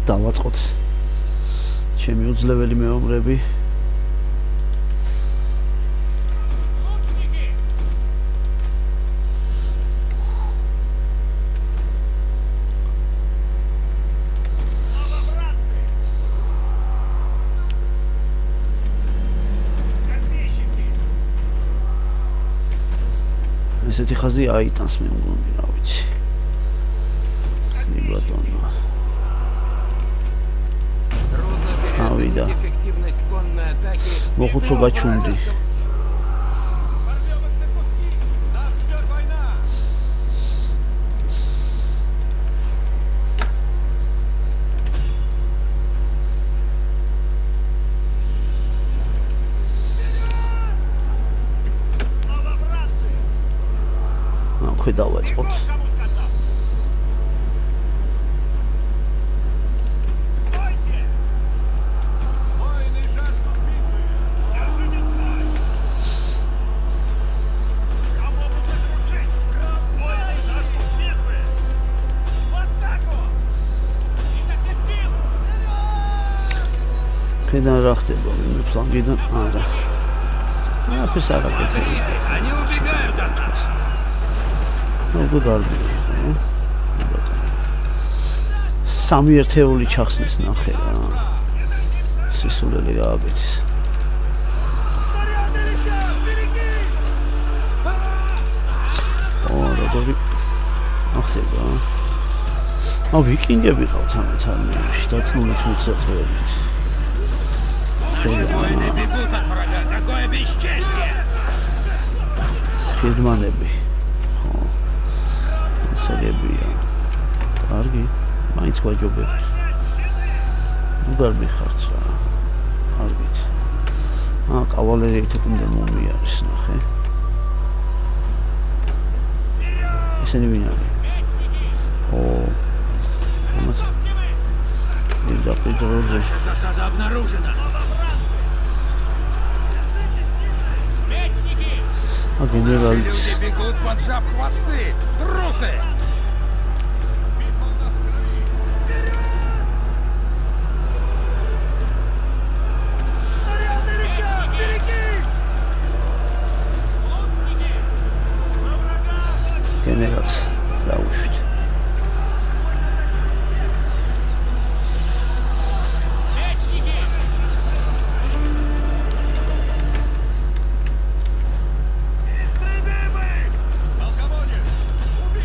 [SPEAKER 1] დავაწყოთ ჩემი უძლეველი მეომრები ესეთი ხაზი აიტანს მე მგონი რა ვიცი ბატონო ავიდა მოხუცო გაჩუნდი აქვე დავაწყოთ Когда рахтебо, мы планируем, да. Писала это.
[SPEAKER 3] Они убегают от нас.
[SPEAKER 1] Ну, куда бы. Сами ერთეული ჩახსნის ნახე რა. სისულელი გააბეცის. როგორი ახდება. ვიკინგები ყავთ ამათანში დაწნულით მიწაწოებით.
[SPEAKER 3] Наши воины бегут от врага. Такое бесчестие.
[SPEAKER 1] Фирманები. ხო. საგებია. კარგი. მაინც გვაჯობებთ. ნუ გარმიხართ რა. კარგით. კავალერიით უკუნდა მომიარის ნახე. ესენი ვინ არის? ო. ამას. და პედროზე.
[SPEAKER 3] Наша засада обнаружена.
[SPEAKER 1] Генераль.
[SPEAKER 5] Люди бегут, поджав хвосты. Трусы!
[SPEAKER 1] Генералс. Раушт.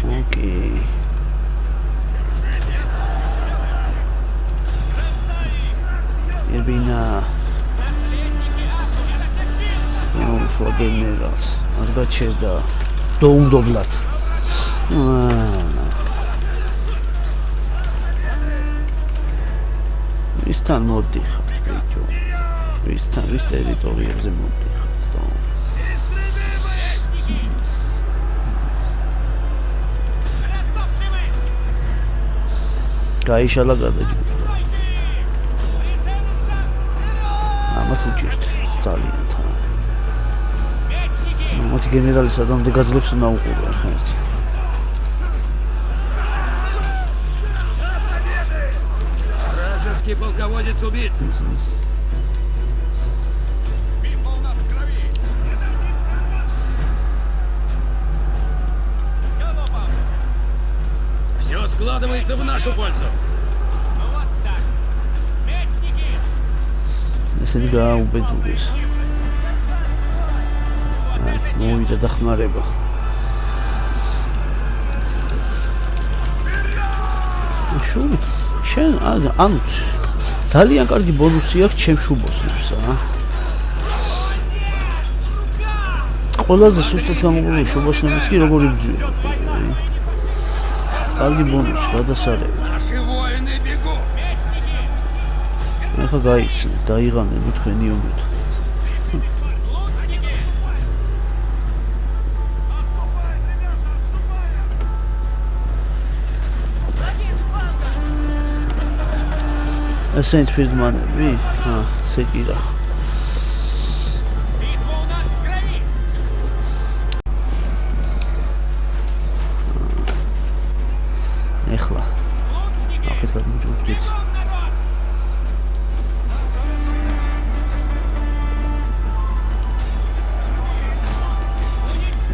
[SPEAKER 1] Окей. Ирбина. Ну, флагенерас. Аргачеда. Доумдоблат. Вистан მოდიხართ, ბიჭო. ვის ტერიტორიებზე მოდიხართ? გაიშალა გადაჯდა. ამათ უჭირთ ძალიან თან. მათი გენერალი სადამდე გაძლებს უნდა უყურა ხა ეს.
[SPEAKER 3] Вражеский полководец убит. Все складывается в нашу пользу.
[SPEAKER 1] ესენი გააუბედურეს. მოვიდა დახმარება. შენ შენ ანუ ძალიან კარგი ბონუსი აქვს ჩემ შუბოსნებს რა. ყველაზე სუსტად გამოყენებული შუბოსნებს კი როგორ იბრძვიან. კარგი ბონუსი გადასარევი.
[SPEAKER 3] Наши воины бегут.
[SPEAKER 1] ეხა გაიხსნე, დაიღანე მე თქვენი ომით. ესენც ფირდმანები? ესე კი რა.
[SPEAKER 3] Битва у нас в крови.
[SPEAKER 1] ეხლა აქეთ გადმოჯობდით.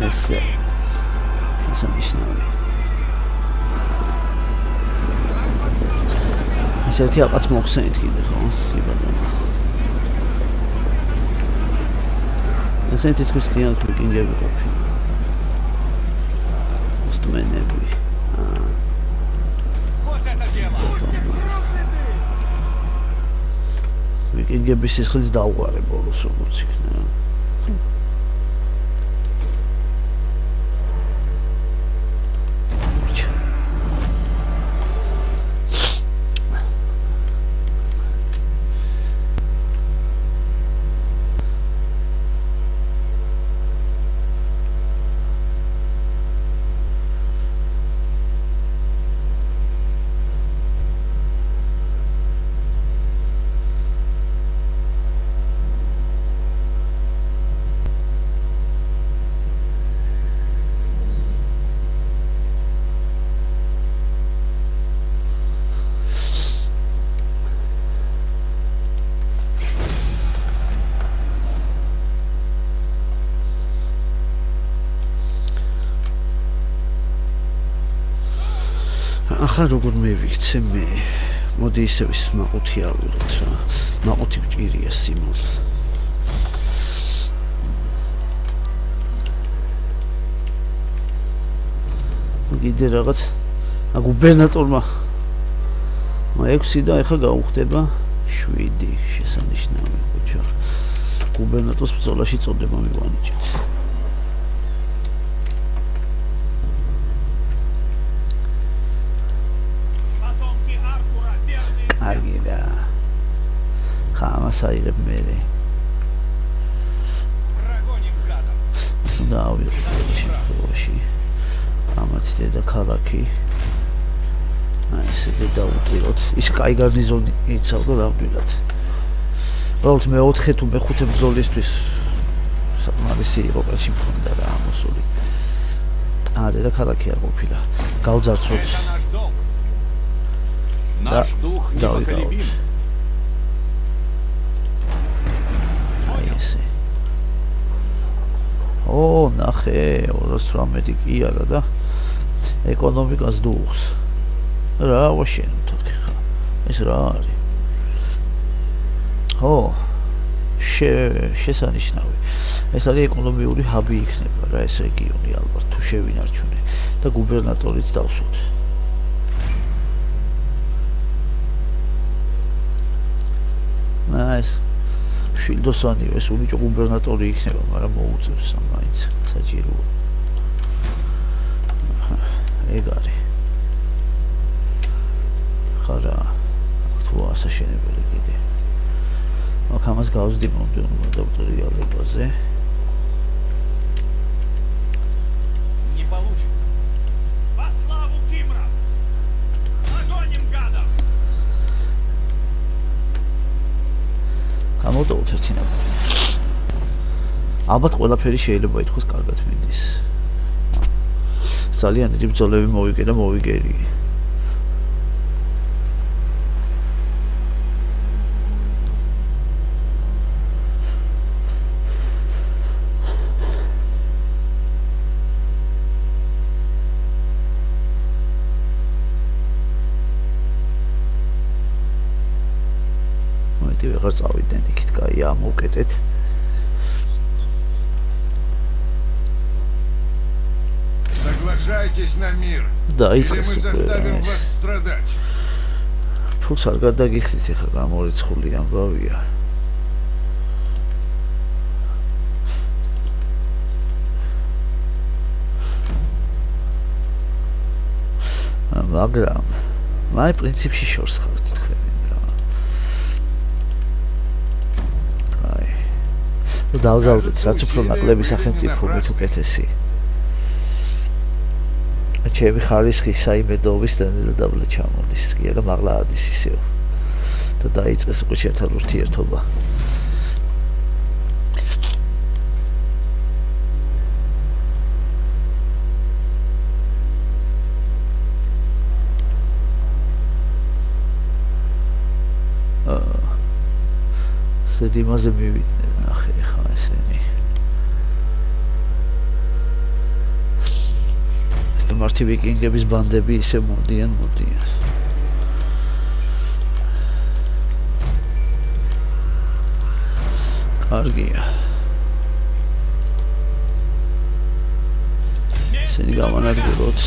[SPEAKER 1] ესე ისანიშნავი. ესეთი აკაც მოხსენით კიდე ხო? იბადანა. ესეთი თქოს ლიანთ ვიკინგები ყოფილი. უსტმენები.
[SPEAKER 3] Вот это дело.
[SPEAKER 1] ვიკინგების სისხლის დაუყარე ბოლოს როგორც იქნება. ახლა როგორ მევიქცე მე? მოდი ისევ ის მაყუთი ავიღოთ რა. მაყუთი გჭირია სიმონ. კიდე რაღაც გუბერნატორმა 6 და ეხლა გაუხდება 7 შესანიშნავი ხოჭა. გუბერნატორს ბრძოლაში წოდება მივანიჭეთ. აგიდა. ხამასაირებ მე.
[SPEAKER 3] Прогоним гадов.
[SPEAKER 1] სულ ავიღოთ შემთხვევაში. ამათ და ქალაქი. აი ესე დავუტიროთ. ის კაი გარნიზონი იცავდა დავდვილად. უბრალოდ მე 4 თუ მე-5 ბრძოლისთვის საკმარისი იყო კაცი მქონდა რა ამოსული. და ქალაქი არ ყოფილა. გავძარცვოთ.
[SPEAKER 3] Это наш долг.
[SPEAKER 1] Да,
[SPEAKER 3] Наш дух
[SPEAKER 1] да,
[SPEAKER 3] непоколебим.
[SPEAKER 1] აი ესე. ო, ნახე, 218 კი არა და ეკონომიკას დუხს. რა ვაშენ თქი ხა. ეს რა არის? ო, შესანიშნავი. ეს არის ეკონომიური ჰაბი იქნება რა ეს რეგიონი ალბათ თუ შევინარჩუნე და გუბერნატორიც დავსვათ. ეს შილდოსანი ეს უნიჭო გუბერნატორი იქნება, მაგრამ მოუწევს მაინც საჭიროა. ეგ არის. ხარა თუ ასაშენებელი კიდე. აქ ამას გავზდი მომდევნო დოქტორიალებაზე.
[SPEAKER 3] Не получится. Во славу Кимра! Прогоним гадов!
[SPEAKER 1] ალბათ ყველაფერი შეიძლება ითქვას კარგად მიდის. ძალიან დიდი ბრძოლები მოვიგე და მოვიგერი. მოდი ვეღარ წავიდნენ იქით, კაია, მოვკეტეთ.
[SPEAKER 2] Соглашайтесь на мир.
[SPEAKER 1] Да,
[SPEAKER 2] или мы заставим вас страдать.
[SPEAKER 1] Ფულს არ გადაგიხდით ახლა გამორიცხული ამბავია. მაგრამ მაი პრინციპში შორს ხართ თქვენ რა. აი. დავზავდეთ, რაც უფრო ნაკლები სახელმწიფო მით უკეთესი. ჩემი ხარისხი საიმედოობის დაბლა ჩამოდის კი არა მაღლა ადის ისევ და დაიწყეს უკვე შეერთად ურთიერთობა სედიმაზე მივიდნენ ნახე ხა ესენი მარტი ვიკინგების ბანდები ისე მოდიან. კარგია. ისინი გამანადგუროთ.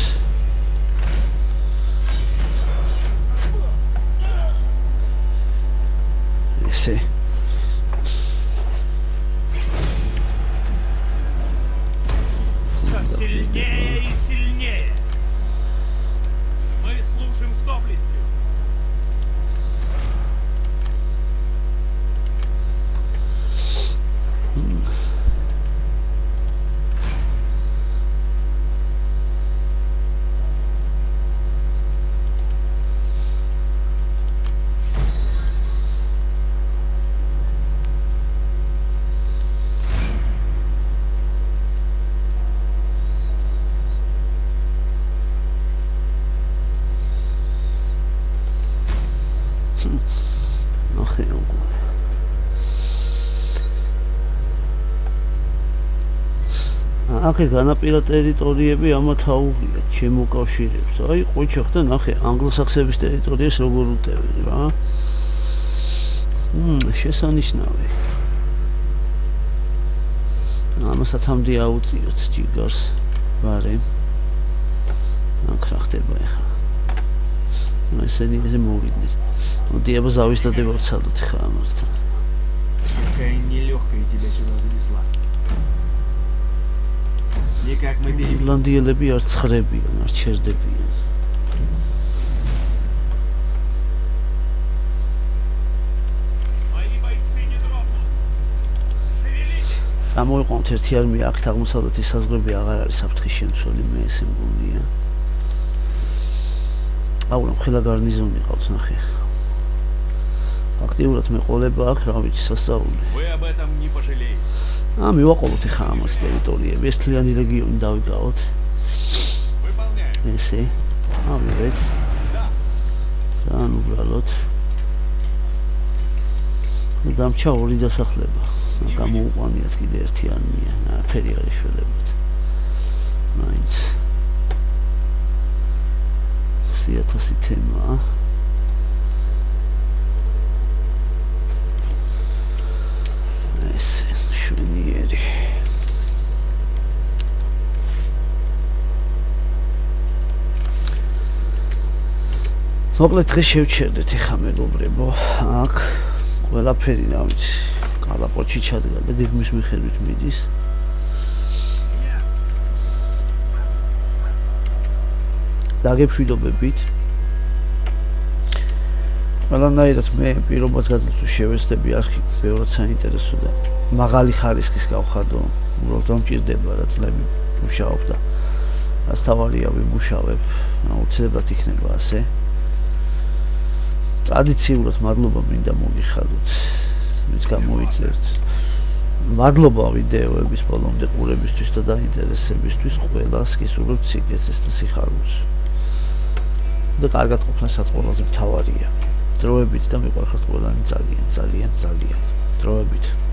[SPEAKER 1] ისე
[SPEAKER 3] Сильнее и сильнее. Мы служим с доблестью.
[SPEAKER 1] ნახე უკვე აქეთ განაპირა ტერიტორიები ამათ აუღიათ შემოკავშირებს აი ყოჩა ხდა ნახე ანგლოსაქსების ტერიტორიას როგორ უტევენ რა შესანიშნავი ამასაც ამდე აუწიოთ ჯიგარს ბარემ აქ რა ხდება ახლა ესენი ესე მოვიდნენ მოდი აბა ზავის დადება ვცადოთ ხა ამასთან
[SPEAKER 4] Какая нелегкая тебя сюда завезла. Никак мы перебили.
[SPEAKER 1] ირლანდიელები არ ცხრებიან, არ ჩერდებიან.
[SPEAKER 3] Мои бойцы не дрогнут. Шевелитесь.
[SPEAKER 1] წამოვიყვანთ ერთი არმია აქ აღმოსავლეთის საზღვრები აღარ არის საფრთხის შემცველი მე ესე მგონია. აუ ყველა გარნიზონი ყავს ნახე. აქტიურად მეყოლება აქ რა ვიცი სასწაული.
[SPEAKER 3] Вы об этом не пожалеете.
[SPEAKER 1] მივაყოლოთ ახლა ამას ტერიტორიები. ეს თლიანი რეგიონი დავიკავოთ.
[SPEAKER 3] Выполняем.
[SPEAKER 1] ესე. ავიღეთ. ძალიან უბრალოდ. დამჩა ორი დასახლება. გამოვუყვანიათ კიდე ერთი არმია. ფერი არის შველებად. მაინც. 1000 თემაა. ესე შვენიერი. მოკლედ დღეს შევჩერდეთ ახლა მეგობრებო. აქ ყველაფერი რა ვიცი. კალაპოჩი ჩადგა და გეგმის მიხედვით მიდის. დაგებშვიდობებით. ყველანაირად მე პირობას გაძლევს შევეცდები არქი ბევრად საინტერესო და მაღალი ხარისხის გავხადო. უბრალოდ დამჭირდება რა წლები მუშაობ და რაც თავარია ვიმუშავებ. აუცილებლად იქნება ასე. ტრადიციულად მადლობა მინდა მოგიხადოთ. ვინც გამოიწერთ მადლობა ვიდეოების ბოლომდე ყურებისთვის და დაინტერესებისთვის. ყველას გისურვებთ სიგრძეს და სიხარულს. და კარგად ყოფნასაც ყველაზე მთავარია. დროებით და მიყვარხართ ყველანი ძალიან. დროებით.